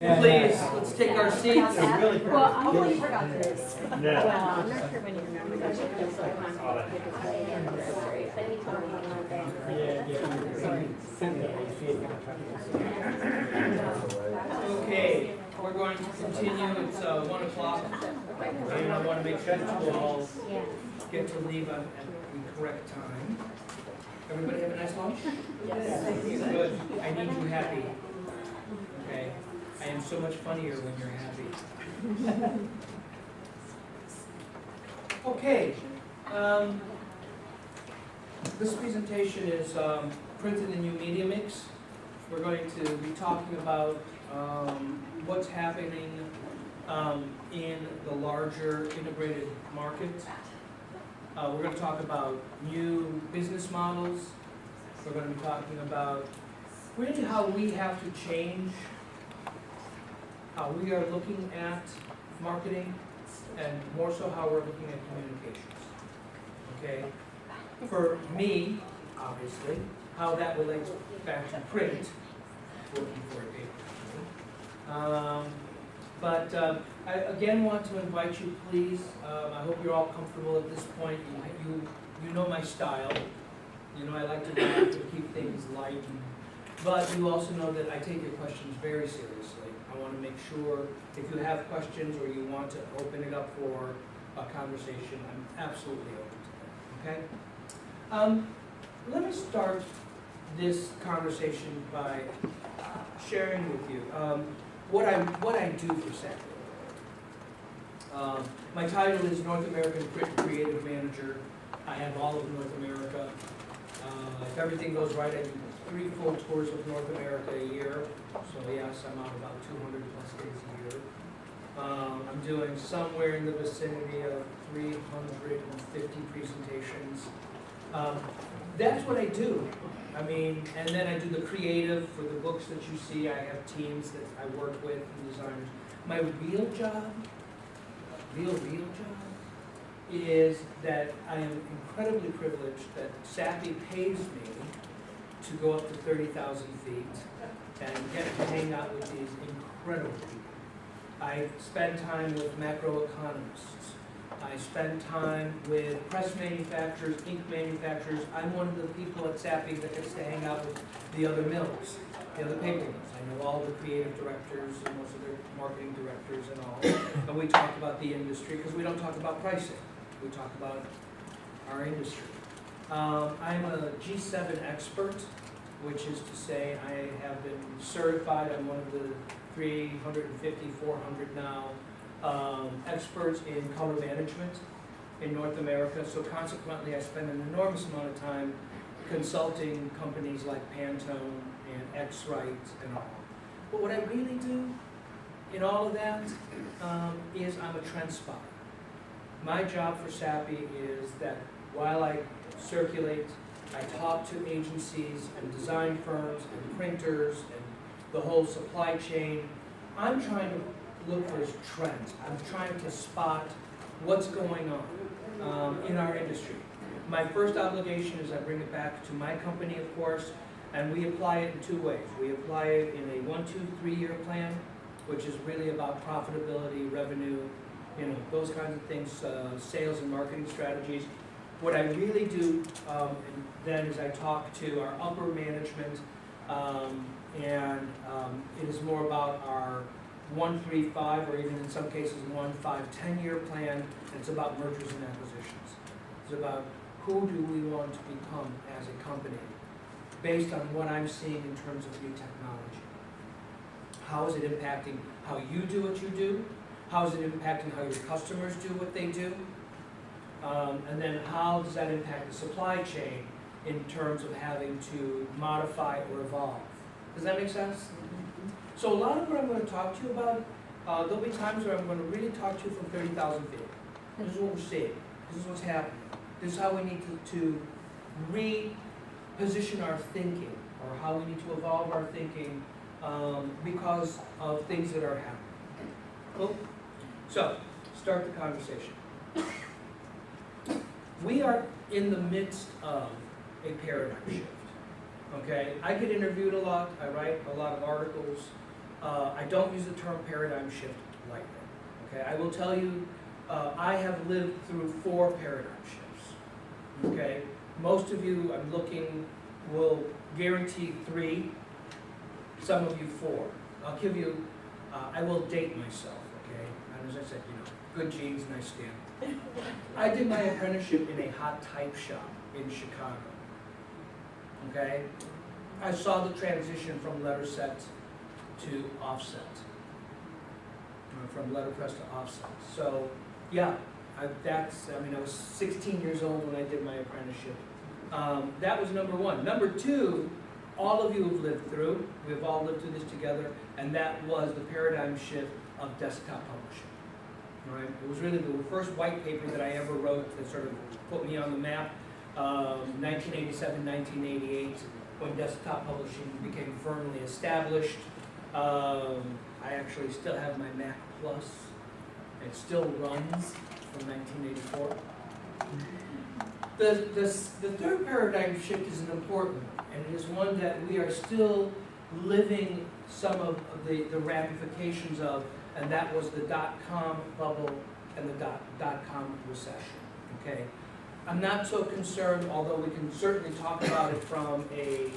Please, let's take our seats. Well, hopefully you forgot this. Yeah. Well, I'm not sure when you remember that. So I'm not going to say anniversary, but he told me on Okay, we're going to continue. It's 1 o'clock, and I want to make sure that you all get to leave at the correct time. Everybody have a nice lunch? Yes. Good. I need you happy. Okay. I am so much funnier when you're happy. Okay. This presentation is printed in New Media Mix. We're going to be talking about what's happening in the larger integrated market. We're going to talk about new business models. We're going to be talking about really how we have to change how we are looking at marketing, and more so how we're looking at communications. Okay? For me, obviously, how that relates back to print, working for a paper. But I again want to invite you, please, I hope you're all comfortable at this point. You know my style. You know I like to keep things light. But you also know that I take your questions very seriously. I want to make sure if you have questions or you want to open it up for a conversation, I'm absolutely open to that. Okay? Let me start this conversation by sharing with you what I do for SAP. My title is North American Print Creative Manager. I have all of North America. If everything goes right, I do 3 full tours of North America a year. So yes, I'm out about 200 plus days a year. I'm doing somewhere in the vicinity of 350 presentations. That's what I do. I mean, and then I do the creative for the books that you see. I have teams that I work with and designers. My real job, real job, is that I am incredibly privileged that SAPI pays me to go up to 30,000 feet and get to hang out with these incredible people. I spend time with macroeconomists. I spend time with press manufacturers, ink manufacturers. I'm one of the people at SAPI that gets to hang out with the other mills, the other paper mills. I know all the creative directors and most of their marketing directors and all. And we talk about the industry because we don't talk about pricing. We talk about our industry. I'm a G7 expert, which is to say I have been certified. I'm one of the 350, 400 now experts in color management in North America. So consequently, I spend an enormous amount of time consulting companies like Pantone and X-Rite and all. But what I really do in all of that is I'm a trend spotter. My job for SAPI is that while I circulate, I talk to agencies and design firms and printers and the whole supply chain. I'm trying to look for trends. I'm trying to spot what's going on in our industry. My first obligation is I bring it back to my company, of course, and we apply it in 2 ways. We apply it in a 1, 2, 3-year plan, which is really about profitability, revenue, you know, those kinds of things, sales and marketing strategies. What I really do then is I talk to our upper management, and it is more about our 1, 3, 5, or even in some cases 1, 5, 10-year plan. It's about mergers and acquisitions. It's about who do we want to become as a company based on what I'm seeing in terms of new technology. How is it impacting how you do what you do? How is it impacting how your customers do what they do? And then how does that impact the supply chain in terms of having to modify or evolve? Does that make sense? So a lot of what I'm going to talk to you about, there'll be times where I'm going to really talk to you from 30,000 feet. This is what we're seeing. This is what's happening. This is how we need to reposition our thinking, or how we need to evolve our thinking because of things that are happening. Cool? So, start the conversation. We are in the midst of a paradigm shift. Okay, I get interviewed a lot. I write a lot of articles. I don't use the term paradigm shift lightly. Okay, I will tell you, I have lived through 4 paradigm shifts. Okay, most of you, I'm looking, will guarantee 3, some of you 4. I'll give you, I will date myself, okay? And as I said, good genes, nice skin. I did my apprenticeship in a hot type shop in Chicago, okay? I saw the transition from letterset to offset, from letterpress to offset. So, yeah, I was 16 years old when I did my apprenticeship. That was number 1. Number 2, all of you have lived through, we've all lived through this together, and that was the paradigm shift of desktop publishing. Right? It was really the first white paper that I ever wrote that sort of put me on the map, 1987, 1988, when desktop publishing became firmly established. I actually still have my Mac Plus. It still runs from 1984. The third paradigm shift is an important one, and it is one that we are still living some of the ramifications of, and that was the dot-com bubble and the dot-com recession, okay? I'm not so concerned, although we can certainly talk about it from a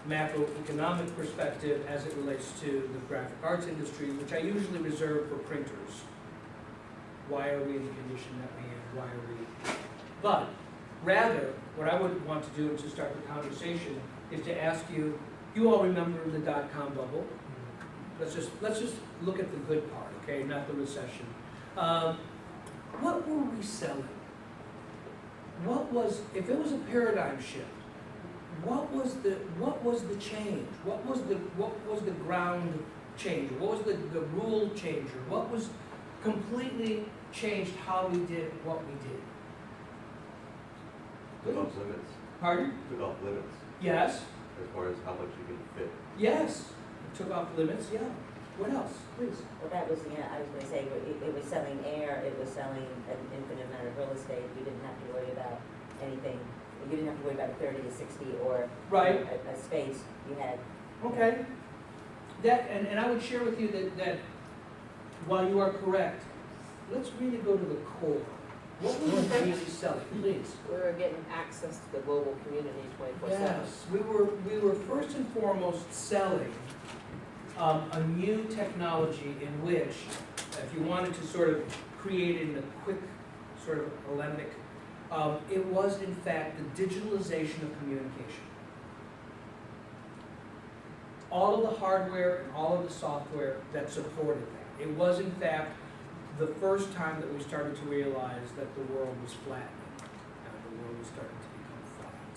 macroeconomic perspective as it relates to the graphic arts industry, which I usually reserve for printers. Why are we in the condition that we're in? Why are we? But rather, what I would want to do to start the conversation is to ask you, you all remember the dot-com bubble? Let's just look at the good part, okay, not the recession. What were we selling? If it was a paradigm shift, what was the change? What was the ground changer? What was the rule changer? What was completely changed how we did what we did? Took off limits. Pardon? Took off limits Yes. as far as how much you can fit. Yes. It took off limits, yeah. What else, please? Well, that was, I was gonna say, it was selling air, it was selling an infinite amount of real estate, you didn't have to worry about anything, you didn't have to worry about 30 to 60 or Right. a space, you had. Okay. That, and I would share with you that while you are correct, let's really go to the core. What were we really selling, please? We were getting access to the global community 24/7. Yes, we were first and foremost selling a new technology in which, if you wanted to sort of create it in a quick sort of alembic, it was in fact the digitalization of communication. All of the hardware and all of the software that supported that. It was in fact the first time that we started to realize that the world was flattening, and the world was starting to become flat.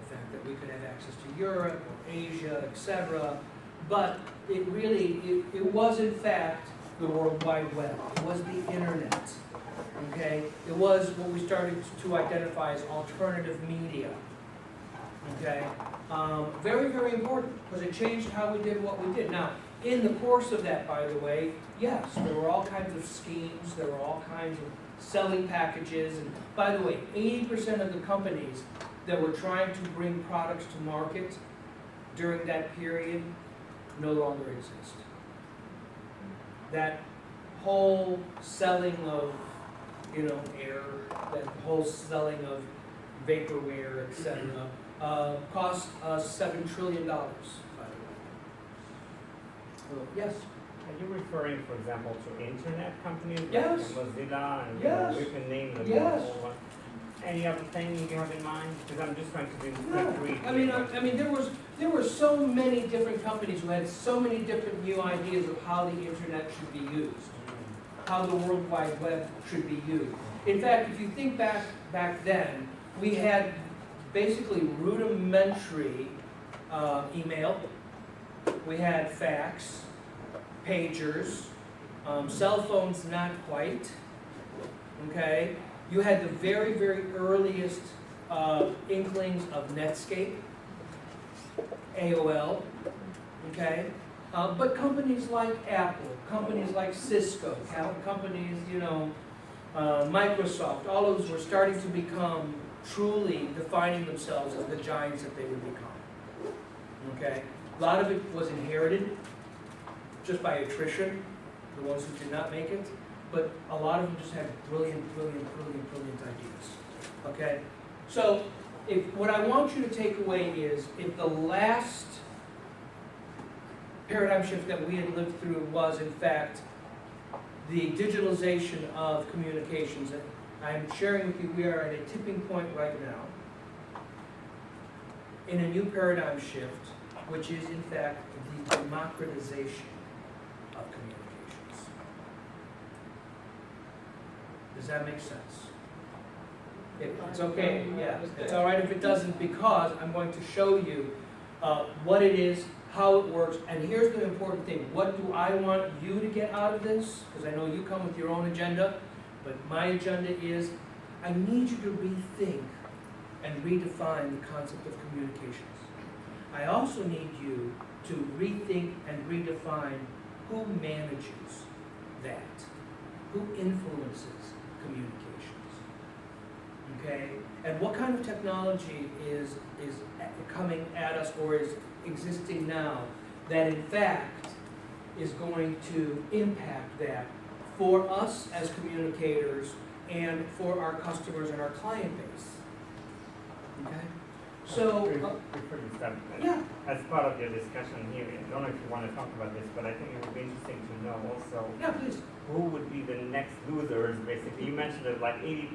The fact that we could have access to Europe or Asia, etc. But it really, it was in fact the World Wide Web. It was the internet, okay? It was what we started to identify as alternative media, okay? Very, very important, because it changed how we did what we did. Now, in the course of that, by the way, yes, there were all kinds of schemes, there were all kinds of selling packages, and by the way, 80% of the companies that were trying to bring products to market during that period no longer exist. That whole selling of, air, that whole selling of vaporware, etc., cost us $7 trillion, by the way. So, yes? Are you referring, for example, to internet companies Yes. like Mozilla and Yes. we can name them Yes. all? Any other thing you have in mind? Because I'm just trying to do a No, quick read. I mean, there were so many different companies who had so many different new ideas of how the internet should be used, how the World Wide Web should be used. In fact, if you think back then, we had basically rudimentary email, we had fax, pagers, cell phones not quite, okay? You had the very, very earliest inklings of Netscape, AOL, okay? But companies like Apple, companies like Cisco, companies, Microsoft, all of those were starting to become truly defining themselves as the giants that they would become, okay? A lot of it was inherited. just by attrition, the ones who did not make it, but a lot of them just had brilliant ideas, okay? So, what I want you to take away is, if the last paradigm shift that we had lived through was, in fact, the digitalization of communications, and I'm sharing with you, we are at a tipping point right now in a new paradigm shift, which is, in fact, the democratization of communications. Does that make sense? It's okay, yeah, it's all right if it doesn't, because I'm going to show you what it is, how it works, and here's the important thing. What do I want you to get out of this? Because I know you come with your own agenda, but my agenda is, I need you to rethink and redefine the concept of communications. I also need you to rethink and redefine who manages that, who influences communications. Okay, and what kind of technology is coming at us, or is existing now, that in fact is going to impact that for us as communicators and for our customers and our client base. Okay, so Before you start, yeah, as part of your discussion here, I don't know if you want to talk about this, but I think it would be interesting to know also yeah, please. who would be the next losers, basically. You mentioned that like 80%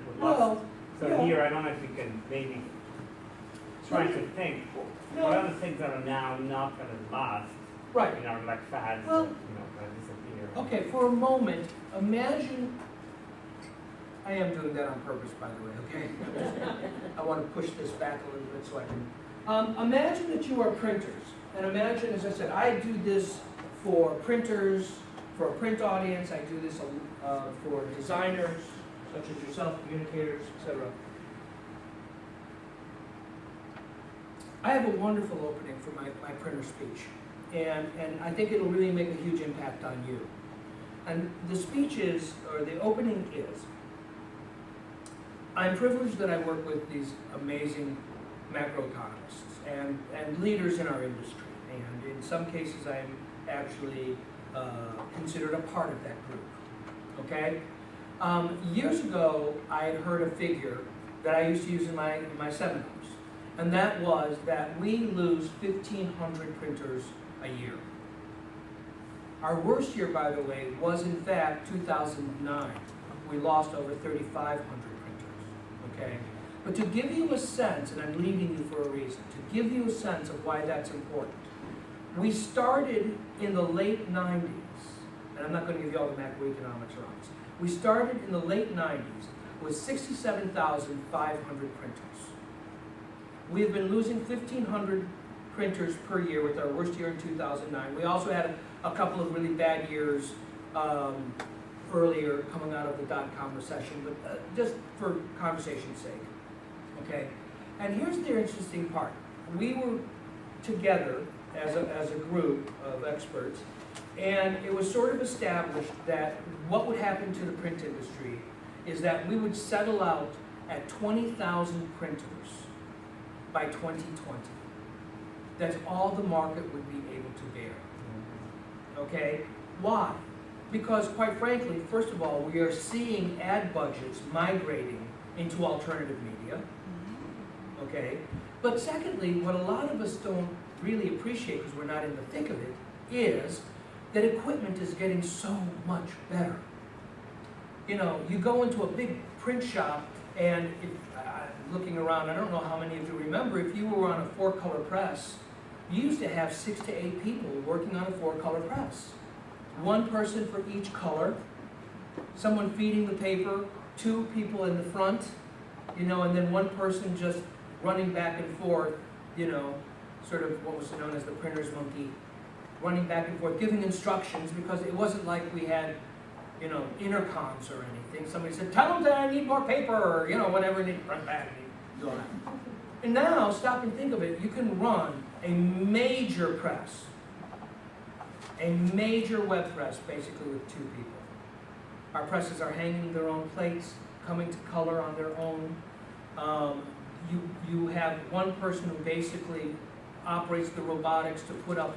would Well, lost. So yeah. here, I don't know if you can maybe try to think, No. what are the things that are now not going to last, Right. you know, like fads, Well, kind of disappear? Okay, for a moment, imagine, I am doing that on purpose, by the way, okay? I want to push this back a little bit so I can. Imagine that you are printers, and imagine, as I said, I do this for printers, for a print audience, I do this for designers, such as yourself, communicators, etc. I have a wonderful opening for my printer speech, and I think it'll really make a huge impact on you. And the speech is, or the opening is, I'm privileged that I work with these amazing macroeconomists and leaders in our industry, and in some cases I'm actually considered a part of that group, okay? Years ago, I had heard a figure that I used to use in my seminars, and that was that we lose 1,500 printers a year. Our worst year, by the way, was in fact 2009. We lost over 3,500 printers, okay? But to give you a sense, and I'm leaving you for a reason, to give you a sense of why that's important, we started in the late 90s, and I'm not going to give you all the macroeconomics around this. We started in the late 90s with 67,500 printers. We have been losing 1,500 printers per year, with our worst year in 2009. We also had a couple of really bad years earlier coming out of the dot-com recession, but just for conversation's sake, okay? And here's the interesting part. We were together as a group of experts, and it was sort of established that what would happen to the print industry is that we would settle out at 20,000 printers by 2020. That's all the market would be able to bear. Okay? Why? Because quite frankly, first of all, we are seeing ad budgets migrating into alternative media. Okay? But secondly, what a lot of us don't really appreciate, because we're not in the thick of it, is that equipment is getting so much better. You know, you go into a big print shop, and if, looking around, I don't know how many of you remember, if you were on a 4-color press, you used to have 6 to 8 people working on a 4-color press. One person for each color, someone feeding the paper, 2 people in the front, you know, and then one person just running back and forth, you know, sort of what was known as the printer's monkey, running back and forth, giving instructions, because it wasn't like we had, you know, intercoms or anything. Somebody said, tell them that I need more paper, or, you know, whatever, and they'd run back and they'd go on. And now, stop and think of it, you can run a major press, a major web press, basically with 2 people. Our presses are hanging their own plates, coming to color on their own. You have one person who basically operates the robotics to put up